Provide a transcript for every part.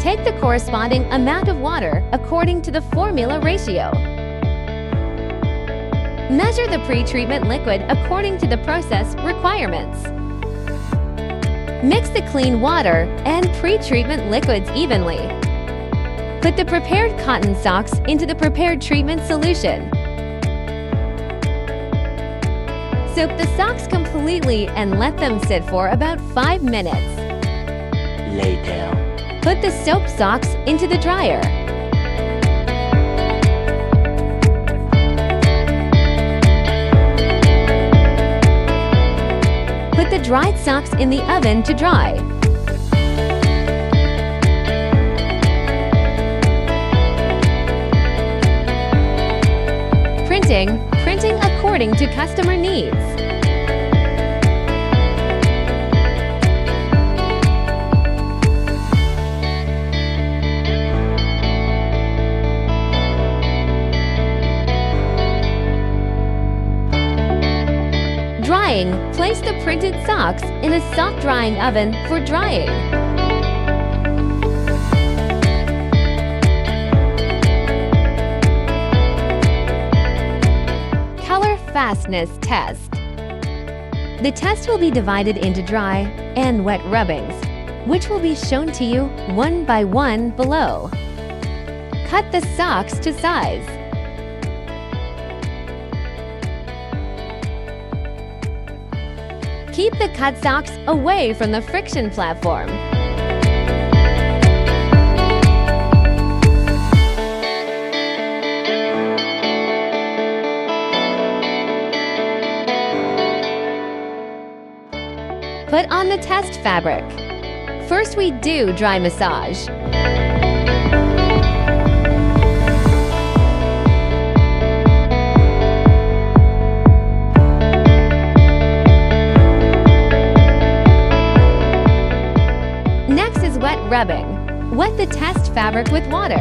Take the corresponding amount of water according to the formula ratio. Measure the pre-treatment liquid according to the process requirements. Mix the clean water and pre-treatment liquids evenly. Put the prepared cotton socks into the prepared treatment solution. Soak the socks completely and let them sit for about 5 minutes. Later. Put the soap socks into the dryer. Put the dried socks in the oven to dry. Printing according to customer needs. Drying, place the printed socks in a soft drying oven for drying. Color fastness test. The test will be divided into dry and wet rubbings, which will be shown to you one by one below. Cut the socks to size. Keep the cut socks away from the friction platform. Put on the test fabric. First, we do dry massage. Next is wet rubbing. Wet the test fabric with water.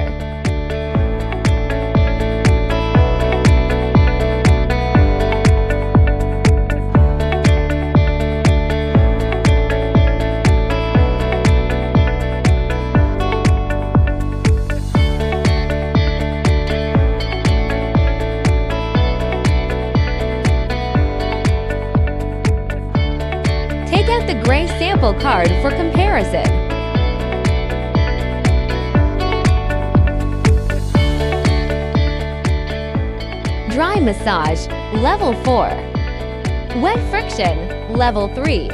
Take out the gray sample card for comparison. Dry massage, level 4. Wet friction, level 3.